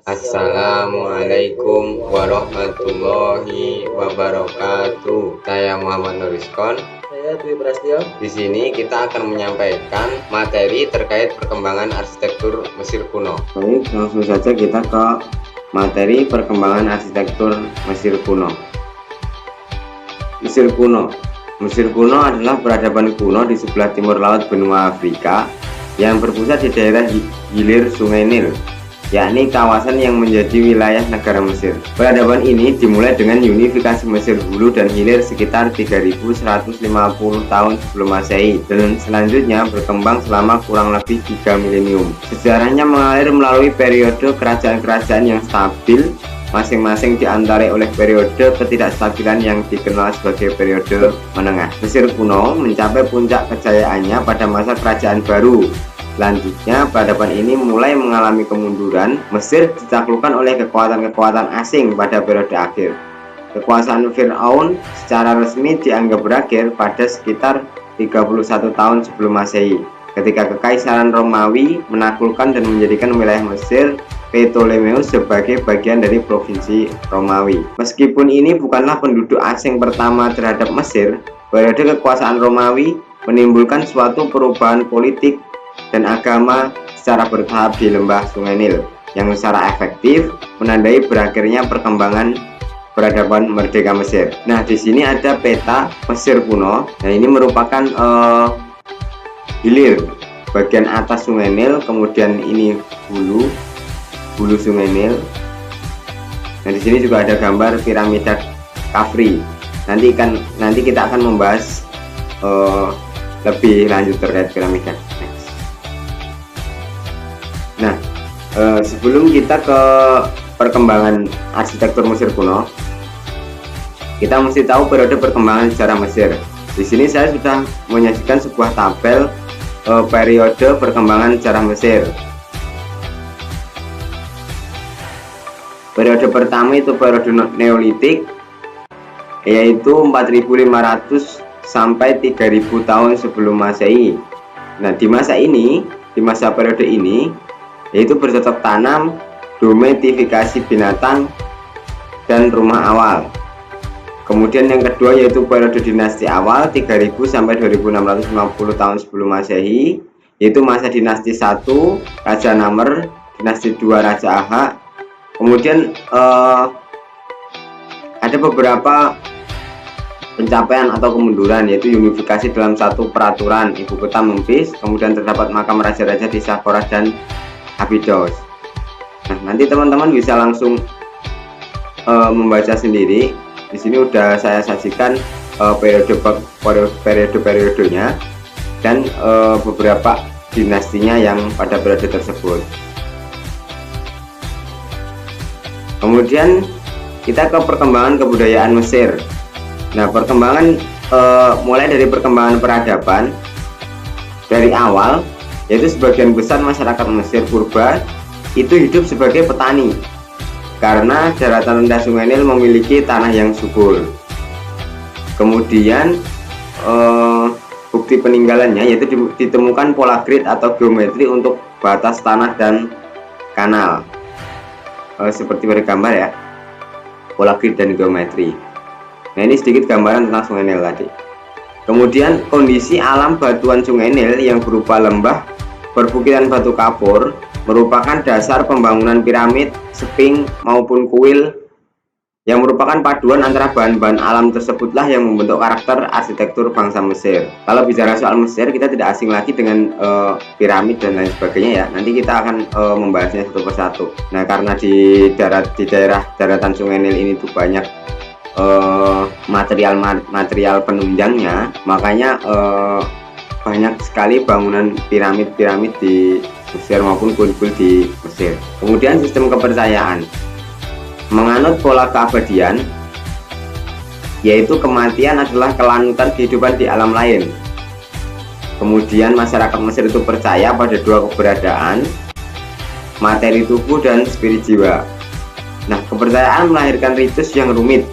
Assalamualaikum warahmatullahi wabarakatuh. Saya Muhammad Nuriskon. Saya Dwi Prasetyo. Di sini kita akan menyampaikan materi terkait perkembangan arsitektur Mesir kuno. Baik, langsung saja kita ke materi perkembangan arsitektur Mesir kuno. Mesir kuno. Mesir kuno adalah peradaban kuno di sebelah timur laut benua Afrika yang berpusat di daerah hilir Sungai Nil, yakni kawasan yang menjadi wilayah negara Mesir. Peradaban ini dimulai dengan unifikasi Mesir hulu dan hilir sekitar 3150 tahun sebelum Masehi dan selanjutnya berkembang selama kurang lebih 3 milenium. Sejarahnya mengalir melalui periode kerajaan-kerajaan yang stabil, masing-masing diantarai oleh periode ketidakstabilan yang dikenal sebagai periode menengah. Mesir kuno mencapai puncak kejayaannya pada masa kerajaan baru. Selanjutnya, peradaban ini mulai mengalami kemunduran. Mesir ditaklukkan oleh kekuatan-kekuatan asing pada periode akhir. Kekuasaan Fir'aun secara resmi dianggap berakhir pada sekitar 31 tahun sebelum Masehi, ketika Kekaisaran Romawi menaklukkan dan menjadikan wilayah Mesir Ptolemeus sebagai bagian dari provinsi Romawi. Meskipun ini bukanlah penduduk asing pertama terhadap Mesir, periode kekuasaan Romawi menimbulkan suatu perubahan politik dan agama secara bertahap di lembah Sungai Nil yang secara efektif menandai berakhirnya perkembangan peradaban merdeka Mesir. Nah, di sini ada peta Mesir kuno. Nah, ini merupakan hilir bagian atas Sungai Nil, kemudian ini hulu Sungai Nil. Nah, di sini juga ada gambar piramida Khafre. Nanti kita akan membahas lebih lanjut terkait piramida. Nah, sebelum kita ke perkembangan arsitektur Mesir kuno, kita mesti tahu periode perkembangan sejarah Mesir. Di sini saya sudah menyajikan sebuah tabel periode perkembangan sejarah Mesir. Periode pertama itu periode Neolitik, yaitu 4500 sampai 3000 tahun sebelum Masehi. Nah, di masa periode ini, yaitu bercocok tanam, domestifikasi binatang, dan rumah awal. Kemudian yang kedua yaitu periode dinasti awal 3000 sampai 2650 tahun sebelum Masehi, yaitu masa dinasti 1 Raja Namer, dinasti 2 Raja Ahak. Kemudian ada beberapa pencapaian atau kemunduran, yaitu unifikasi dalam satu peraturan ibu kota Memphis, kemudian terdapat makam raja-raja di Saqqara dan Abydos. Nah, nanti teman-teman bisa langsung membaca sendiri. Di sini udah saya sajikan periode-periodenya dan beberapa dinastinya yang pada periode tersebut. Kemudian kita ke perkembangan kebudayaan Mesir. Nah, perkembangan mulai dari perkembangan peradaban dari awal, yaitu sebagian besar masyarakat Mesir purba itu hidup sebagai petani karena daratan rendah Sungai Nil memiliki tanah yang subur. Kemudian bukti peninggalannya yaitu ditemukan pola grid atau geometri untuk batas tanah dan kanal, seperti pada gambar ya, pola grid dan geometri. Nah, ini sedikit gambaran tentang Sungai Nil tadi. Kemudian kondisi alam batuan Sungai Nil yang berupa lembah, perbukitan batu kapur merupakan dasar pembangunan piramid, sphinx maupun kuil yang merupakan paduan antara bahan-bahan alam tersebutlah yang membentuk karakter arsitektur bangsa Mesir. Kalau bicara soal Mesir, kita tidak asing lagi dengan piramid dan lain sebagainya ya. Nanti kita akan membahasnya satu persatu. Nah, karena di daerah daratan Sungai Nil ini tuh banyak material penunjangnya, makanya banyak sekali bangunan piramid di Mesir maupun kuil-kuil di Mesir. Kemudian sistem kepercayaan menganut pola keabadian, yaitu kematian adalah kelanutan kehidupan di alam lain. Kemudian masyarakat Mesir itu percaya pada dua keberadaan, materi tubuh dan spirit jiwa. Nah, kepercayaan melahirkan ritus yang rumit.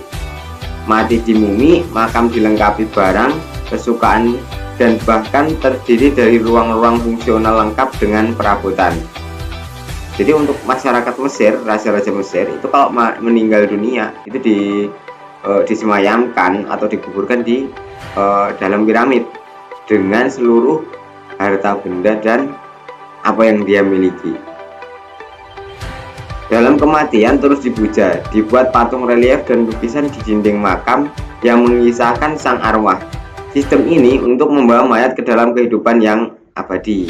Mati di mumi, makam dilengkapi barang, kesukaan, dan bahkan terdiri dari ruang-ruang fungsional lengkap dengan perabotan. Jadi untuk masyarakat Mesir, raja-raja Mesir itu kalau meninggal dunia itu disemayamkan atau dikuburkan di dalam piramid dengan seluruh harta benda dan apa yang dia miliki. Dalam kematian terus dipuja, dibuat patung relief dan lukisan di dinding makam yang mengisahkan sang arwah. Sistem ini untuk membawa mayat ke dalam kehidupan yang abadi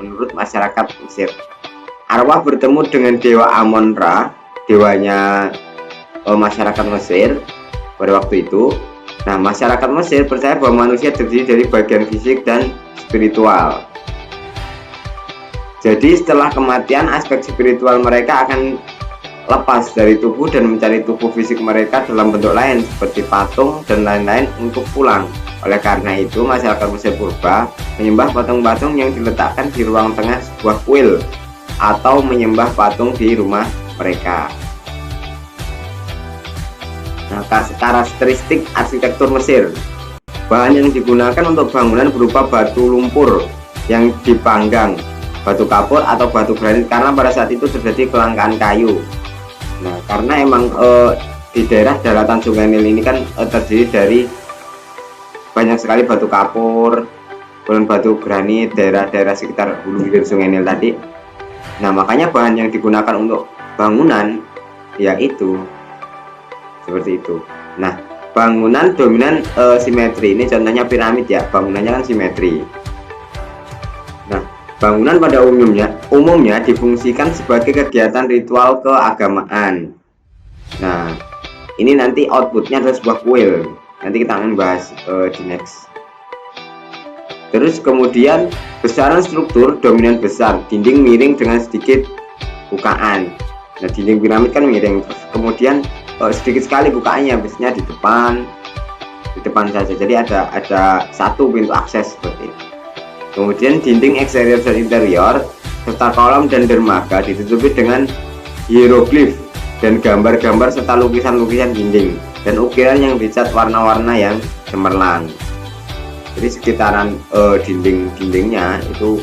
menurut masyarakat Mesir. Arwah bertemu dengan dewa Amon-Ra, dewanya masyarakat Mesir pada waktu itu. Nah, masyarakat Mesir percaya bahwa manusia terdiri dari bagian fisik dan spiritual. Jadi setelah kematian, aspek spiritual mereka akan lepas dari tubuh dan mencari tubuh fisik mereka dalam bentuk lain seperti patung dan lain-lain untuk pulang. Oleh karena itu, masyarakat Mesir purba menyembah patung-patung yang diletakkan di ruang tengah sebuah kuil atau menyembah patung di rumah mereka. Nah, karakteristik arsitektur Mesir. Bahan yang digunakan untuk bangunan berupa batu lumpur yang dipanggang, batu kapur atau batu granit karena pada saat itu terjadi kelangkaan kayu. Nah, karena emang di daerah daratan Sungai Nil ini kan terdiri dari banyak sekali batu kapur, kemudian batu granit, daerah-daerah sekitar hulu hilir Sungai Nil tadi. Nah, makanya bahan yang digunakan untuk bangunan yaitu seperti itu. Nah, bangunan dominan simetri. Ini contohnya piramid ya, bangunannya kan simetri. Nah, bangunan pada umumnya difungsikan sebagai kegiatan ritual keagamaan. Nah, ini nanti outputnya adalah sebuah kuil. Nanti kita akan bahas di next. Terus kemudian besaran struktur dominan besar, dinding miring dengan sedikit bukaan. Nah, dinding piramid kan miring. Terus kemudian sedikit sekali bukaannya, biasanya di depan saja. Jadi ada satu pintu akses seperti itu. Kemudian dinding eksterior dan interior serta kolom dan dermaga ditutupi dengan hieroglif dan gambar-gambar serta lukisan-lukisan dinding dan ukiran yang dicat warna-warna yang cemerlang. Jadi sekitaran dinding-dindingnya itu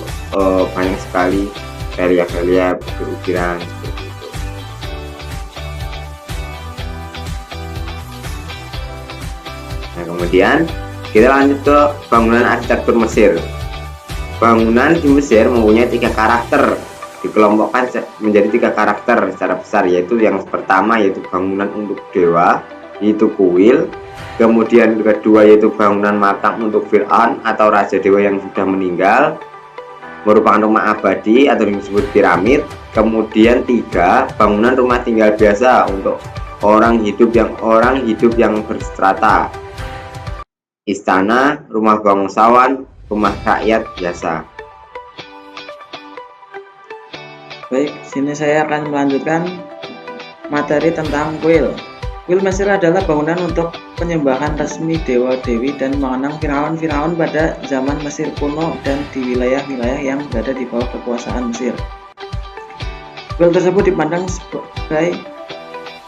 banyak sekali relief-relief, ukiran seperti itu. Nah, kemudian kita lanjut ke bangunan arsitektur Mesir. Bangunan di Mesir mempunyai 3 karakter, dikelompokkan menjadi 3 karakter secara besar, yaitu yang pertama yaitu bangunan untuk dewa, yaitu kuil. Kemudian kedua yaitu bangunan makam untuk Fir'aun atau raja dewa yang sudah meninggal, merupakan rumah abadi atau disebut piramid. Kemudian 3 bangunan rumah tinggal biasa untuk orang hidup yang berstrata, istana, rumah bangsawan, rumah rakyat biasa. Baik, sini saya akan melanjutkan materi tentang kuil. Kuil Mesir adalah bangunan untuk penyembahan resmi dewa-dewi dan mengenang Firaun-Firaun pada zaman Mesir kuno dan di wilayah-wilayah yang berada di bawah kekuasaan Mesir. Kuil tersebut dipandang sebagai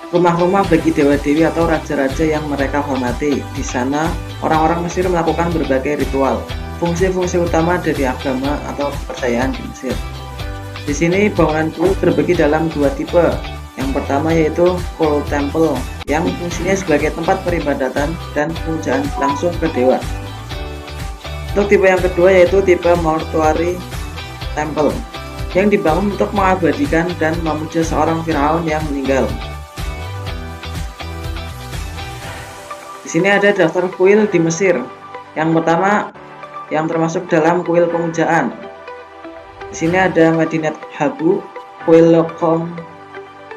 rumah-rumah bagi dewa-dewi atau raja-raja yang mereka hormati. Di sana, orang-orang Mesir melakukan berbagai ritual, fungsi-fungsi utama dari agama atau kepercayaan di Mesir. Di sini bangunan kuil terbagi dalam 2 tipe. Yang pertama yaitu cult temple yang fungsinya sebagai tempat peribadatan dan pemujaan langsung ke dewa. Untuk tipe yang kedua yaitu tipe mortuary temple yang dibangun untuk mengabadikan dan memuja seorang Firaun yang meninggal. Di sini ada daftar kuil di Mesir. Yang pertama yang termasuk dalam kuil pemujaan. Di sini ada Medinat Habu, kuil Lokom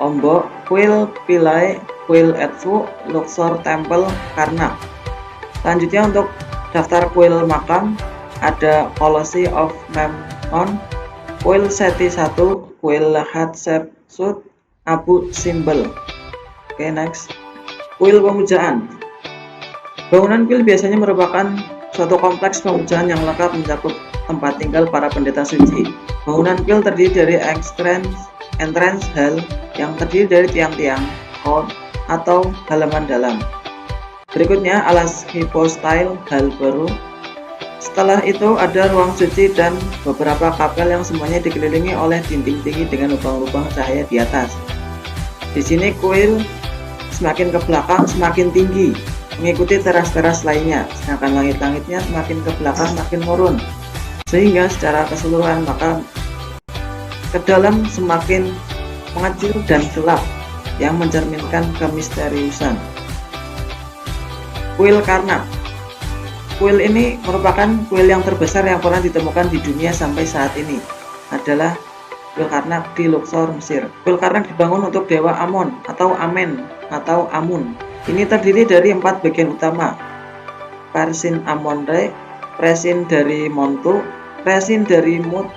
Ombo, kuil Philae, kuil Edfu, Luxor Temple, Karnak. Selanjutnya untuk daftar kuil makam ada Colossi of Memnon, kuil Seti I, kuil Hatshepsut, Abu Simbel. Oke, next. Kuil pemujaan. Bangunan kuil biasanya merupakan suatu kompleks pemujaan yang lengkap mencakup tempat tinggal para pendeta suci. Bangunan kuil terdiri dari entrance hall yang terdiri dari tiang-tiang court atau halaman dalam. Berikutnya alas hypostyle hall baru Setelah itu ada ruang suci dan beberapa kapel yang semuanya dikelilingi oleh dinding tinggi dengan lubang-lubang cahaya di atas. Di sini kuil semakin ke belakang semakin tinggi, mengikuti teras-teras lainnya, sedangkan langit-langitnya semakin ke belakang makin turun, sehingga secara keseluruhan maka ke dalam semakin mengecil dan gelap yang mencerminkan kemisteriusan. Kuil Karnak. Kuil ini merupakan kuil yang terbesar yang pernah ditemukan di dunia sampai saat ini. Adalah Kuil Karnak di Luxor, Mesir. Kuil Karnak dibangun untuk dewa Amon atau Amen atau Amun. Ini terdiri dari 4 bagian utama: Persin Amon-Re, Presin dari Montu, Presin dari Mut,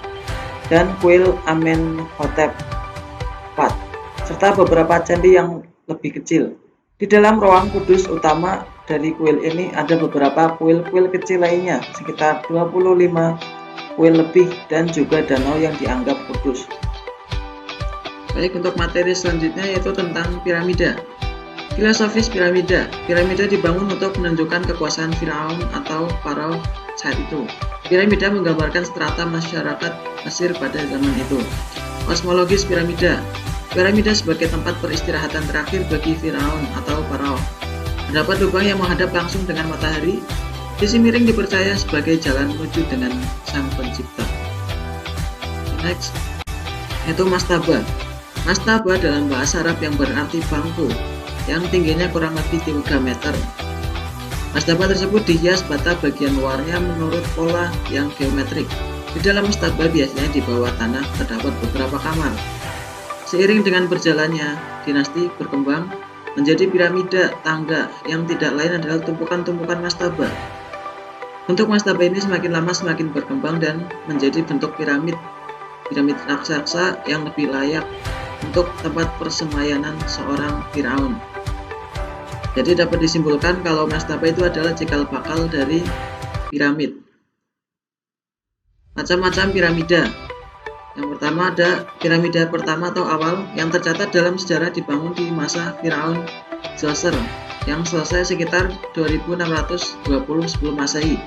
dan Kuil Amenhotep IV, serta beberapa candi yang lebih kecil. Di dalam ruang kudus utama dari kuil ini ada beberapa kuil-kuil kecil lainnya, sekitar 25 kuil lebih, dan juga danau yang dianggap kudus. Baik, untuk materi selanjutnya yaitu tentang piramida. Filosofis piramida. Piramida dibangun untuk menunjukkan kekuasaan Firaun atau Farao saat itu. Piramida menggambarkan strata masyarakat Mesir pada zaman itu. Kosmologis piramida. Piramida sebagai tempat peristirahatan terakhir bagi Firaun atau Farao. Terdapat lubang yang menghadap langsung dengan matahari. Sisi miring dipercaya sebagai jalan menuju dengan Sang Pencipta. Next, yaitu mastaba. Mastaba dalam bahasa Arab yang berarti bangku, yang tingginya kurang lebih 3 meter. Mastaba tersebut dihias bata bagian luarnya menurut pola yang geometrik. Di dalam mastaba biasanya di bawah tanah terdapat beberapa kamar. Seiring dengan berjalannya, dinasti berkembang menjadi piramida tangga yang tidak lain adalah tumpukan-tumpukan mastaba. Bentuk mastaba ini semakin lama semakin berkembang dan menjadi bentuk piramid raksasa yang lebih layak untuk tempat persemayanan seorang Firaun. Jadi dapat disimpulkan kalau mastaba itu adalah cikal bakal dari piramid. Macam-macam piramida. Yang pertama ada piramida pertama atau awal yang tercatat dalam sejarah dibangun di masa Firaun Djoser yang selesai sekitar 2620 sebelum Masehi.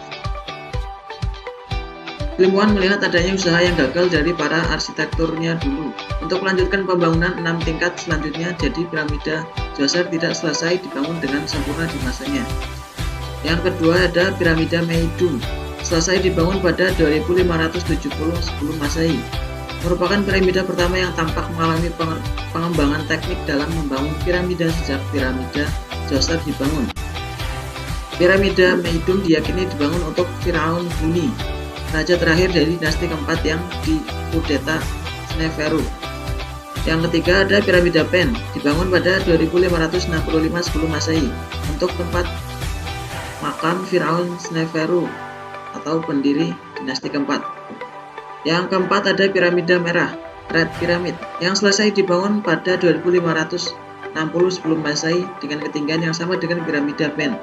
Ilmuwan melihat adanya usaha yang gagal dari para arsitekturnya dulu untuk melanjutkan pembangunan 6 tingkat selanjutnya, jadi piramida Djoser tidak selesai dibangun dengan sempurna di masanya. Yang kedua ada piramida Meidum, selesai dibangun pada 2570 sebelum Masehi. Merupakan piramida pertama yang tampak mengalami pengembangan teknik dalam membangun piramida sejak piramida Djoser dibangun. Piramida Meidum diyakini dibangun untuk Firaun Huni, raja terakhir dari dinasti keempat yang dikudeta Sneferu. Yang ketiga ada piramida Pen, dibangun pada 2565 sebelum Masehi untuk tempat makam Firaun Sneferu atau pendiri dinasti keempat. Yang keempat ada piramida merah, Red Pyramid, yang selesai dibangun pada 2560 sebelum Masehi dengan ketinggian yang sama dengan piramida Pen.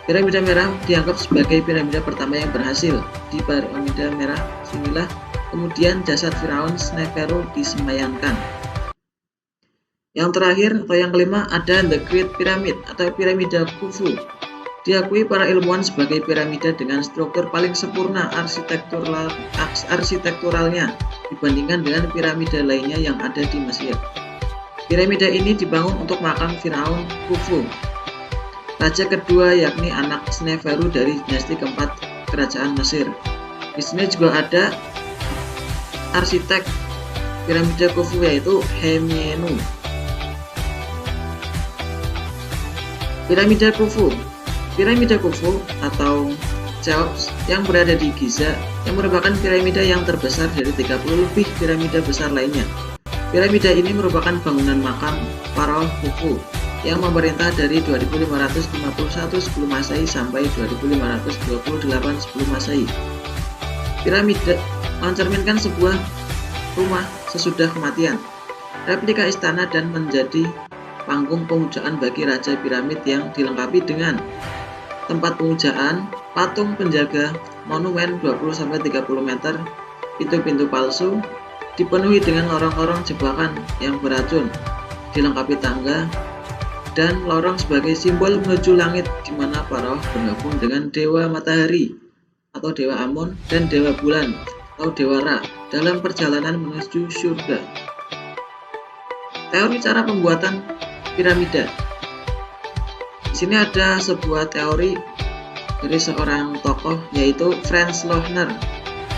Piramida merah dianggap sebagai piramida pertama yang berhasil. Di piramida merah sinilah kemudian jasad Firaun Sneferu disemayamkan. Yang terakhir atau yang kelima ada The Great Pyramid atau piramida Khufu. Diakui para ilmuwan sebagai piramida dengan struktur paling sempurna arsitekturalnya dibandingkan dengan piramida lainnya yang ada di Mesir. Piramida ini dibangun untuk makam Firaun Khufu, raja kedua yakni anak Sneferu dari dinasti keempat kerajaan Mesir. Di sini juga ada arsitek piramida Khufu yaitu Hemienu. Piramida Khufu. Piramida Khufu atau Cheops yang berada di Giza yang merupakan piramida yang terbesar dari 30 lebih piramida besar lainnya. Piramida ini merupakan bangunan makam Farao Khufu yang memerintah dari 2551 sebelum Masehi sampai 2528 sebelum Masehi. Piramida mencerminkan sebuah rumah sesudah kematian, replika istana dan menjadi panggung pemujaan bagi raja piramid yang dilengkapi dengan tempat pemujaan, patung penjaga, monumen 20-30 meter, pintu-pintu palsu, dipenuhi dengan lorong-lorong jebakan yang beracun, dilengkapi tangga, dan lorong sebagai simbol menuju langit di mana Farao bergabung dengan dewa matahari atau dewa Amon dan dewa bulan atau dewa Ra dalam perjalanan menuju surga. Teori cara pembuatan piramida. Di sini ada sebuah teori dari seorang tokoh yaitu Franz Lochner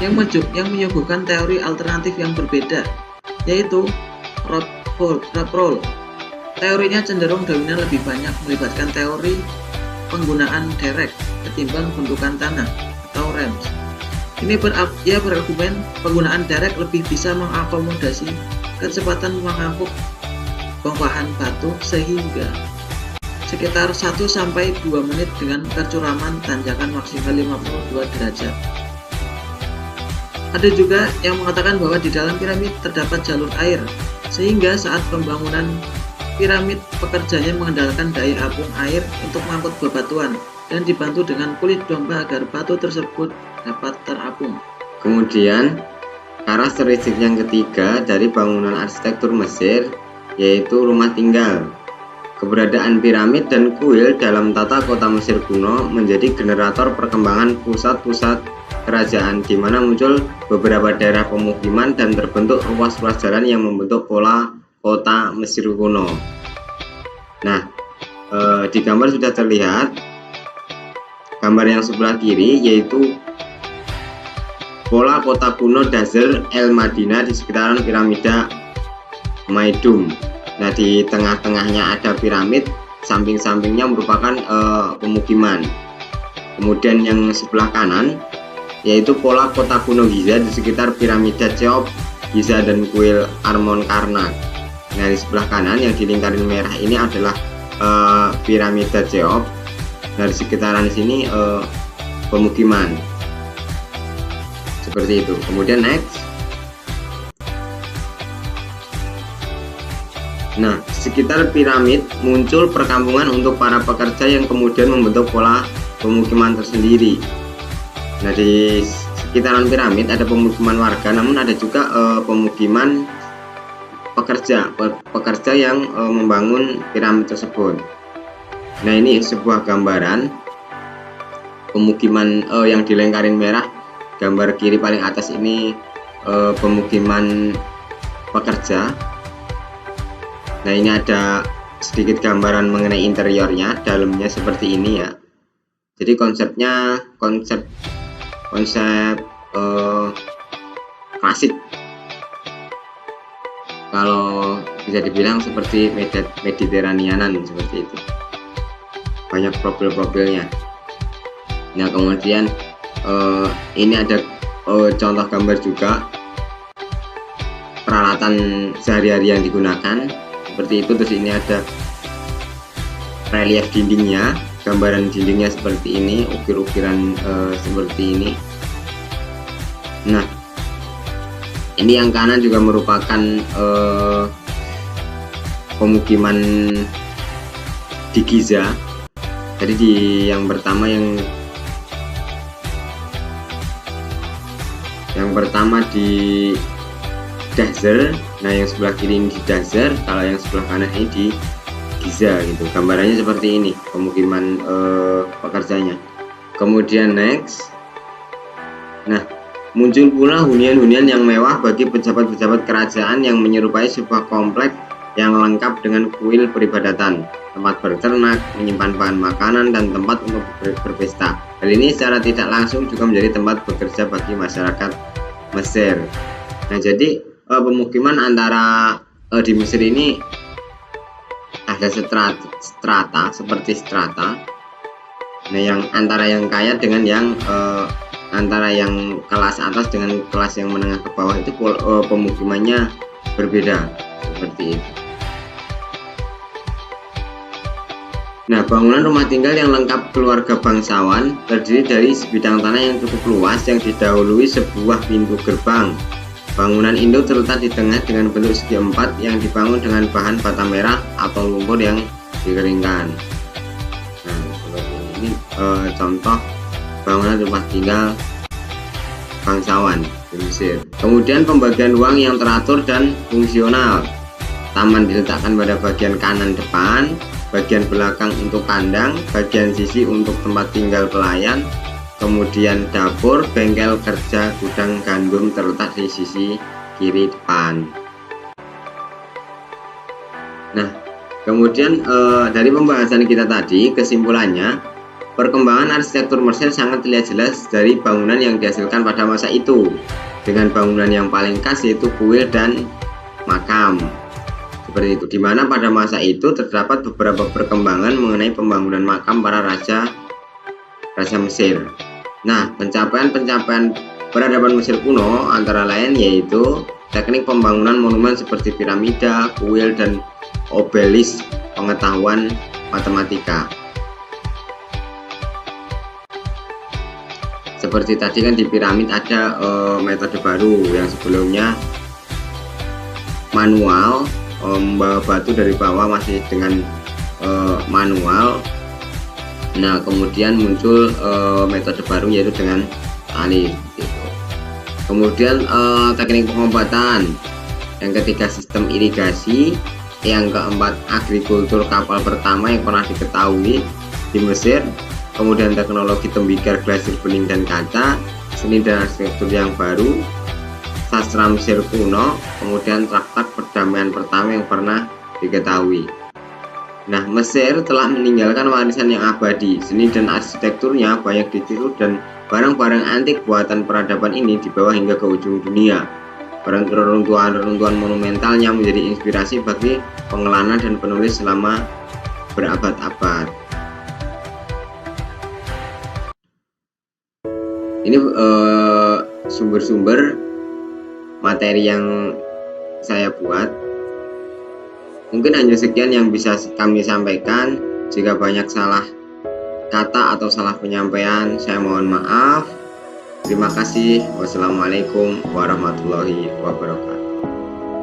yang menyuguhkan teori alternatif yang berbeda, yaitu Roll. Teorinya cenderung dominan lebih banyak melibatkan teori penggunaan derek ketimbang bentukan tanah atau ramps. Ia berargumen penggunaan derek lebih bisa mengakomodasi kecepatan mengangkut bongkahan batu sehingga sekitar 1-2 menit dengan kecuraman tanjakan maksimal 52 derajat. Ada juga yang mengatakan bahwa di dalam piramid terdapat jalur air, sehingga saat pembangunan piramid pekerjanya mengandalkan daya apung air untuk mengangkut bebatuan dan dibantu dengan kulit domba agar batu tersebut dapat terapung. Kemudian, karakteristik yang ketiga dari bangunan arsitektur Mesir yaitu rumah tinggal. Keberadaan piramid dan kuil dalam tata kota Mesir kuno menjadi generator perkembangan pusat-pusat kerajaan, di mana muncul beberapa daerah pemukiman dan terbentuk ruas-ruas jalan yang membentuk pola kota Mesir kuno. Nah, di gambar sudah terlihat gambar yang sebelah kiri yaitu pola kota kuno Dasr El Madinah di sekitaran piramida Maidum. Nah, di tengah-tengahnya ada piramid, samping-sampingnya merupakan pemukiman. Kemudian yang sebelah kanan yaitu pola kota kuno Giza di sekitar piramida Cheops, Giza dan kuil Amon Karnak. Nah, di sebelah kanan yang dilingkarin merah ini adalah piramida Cheops. Nah, di sekitaran sini pemukiman. Seperti itu. Kemudian next. Nah, sekitar piramid muncul perkampungan untuk para pekerja yang kemudian membentuk pola pemukiman tersendiri. Nah, di sekitaran piramid ada pemukiman warga, namun ada juga pemukiman pekerja yang membangun piramid tersebut. Nah, ini sebuah gambaran pemukiman yang dilingkarin merah. Gambar kiri paling atas ini pemukiman pekerja. Nah, ini ada sedikit gambaran mengenai interiornya, dalamnya seperti ini ya. Jadi konsepnya konsep klasik, kalau bisa dibilang seperti Mediteranianan seperti itu, banyak profil-profilnya. Nah, kemudian ini ada contoh gambar juga peralatan sehari-hari yang digunakan seperti itu. Terus ini ada relief dindingnya, gambaran dindingnya seperti ini, ukir-ukiran seperti ini. Nah, ini yang kanan juga merupakan pemukiman di Giza. Jadi di yang pertama di Dasr. Nah, yang sebelah kiri ini di Dasr, kalau yang sebelah kanan ini di Giza gitu. Gambarannya seperti ini pemukiman pekerjanya. Kemudian next. Nah, muncul pula hunian-hunian yang mewah bagi pejabat-pejabat kerajaan yang menyerupai sebuah kompleks yang lengkap dengan kuil peribadatan, tempat berternak, menyimpan bahan makanan, dan tempat untuk berpesta. Hal ini secara tidak langsung juga menjadi tempat bekerja bagi masyarakat Mesir. Nah, jadi pemukiman antara di Mesir ini ada strata seperti strata. Nah, yang antara yang kaya dengan yang antara yang kelas atas dengan kelas yang menengah ke bawah itu pemukimannya berbeda seperti itu. Nah, bangunan rumah tinggal yang lengkap keluarga bangsawan terdiri dari sebidang tanah yang cukup luas yang didahului sebuah pintu gerbang. Bangunan induk terletak di tengah dengan bentuk segi empat yang dibangun dengan bahan bata merah atau lumpur yang dikeringkan. Nah, seperti ini contoh bangunan rumah tinggal bangsawan di Mesir. Kemudian pembagian ruang yang teratur dan fungsional. Taman diletakkan pada bagian kanan depan, bagian belakang untuk kandang, bagian sisi untuk tempat tinggal pelayan, kemudian dapur, bengkel kerja, gudang gandum terletak di sisi kiri depan. Nah, kemudian dari pembahasan kita tadi, kesimpulannya, perkembangan arsitektur Mesir sangat terlihat jelas dari bangunan yang dihasilkan pada masa itu, dengan bangunan yang paling khas yaitu kuil dan makam. Seperti itu, dimana pada masa itu terdapat beberapa perkembangan mengenai pembangunan makam para raja Mesir. Nah, pencapaian peradaban Mesir kuno antara lain yaitu teknik pembangunan monumen seperti piramida, kuil, dan obelis, pengetahuan matematika. Seperti tadi kan di piramid ada metode baru yang sebelumnya manual, membawa batu dari bawah masih dengan manual. Nah, kemudian muncul metode baru yaitu dengan tali gitu. Kemudian teknik pengombatan, yang ketiga sistem irigasi, yang keempat agrikultur kapal pertama yang pernah diketahui di Mesir, kemudian teknologi tembikar, glasir, bening, dan kaca, seni dan arsitektur yang baru, sastra Mesir kuno, kemudian traktat perdamaian pertama yang pernah diketahui. Nah, Mesir telah meninggalkan warisan yang abadi. Seni dan arsitekturnya banyak ditiru dan barang-barang antik buatan peradaban ini dibawa hingga ke ujung dunia. Reruntuhan monumentalnya menjadi inspirasi bagi pengelana dan penulis selama berabad-abad. Ini sumber-sumber materi yang saya buat. Mungkin hanya sekian yang bisa kami sampaikan. Jika banyak salah kata atau salah penyampaian, saya mohon maaf. Terima kasih. Wassalamualaikum warahmatullahi wabarakatuh.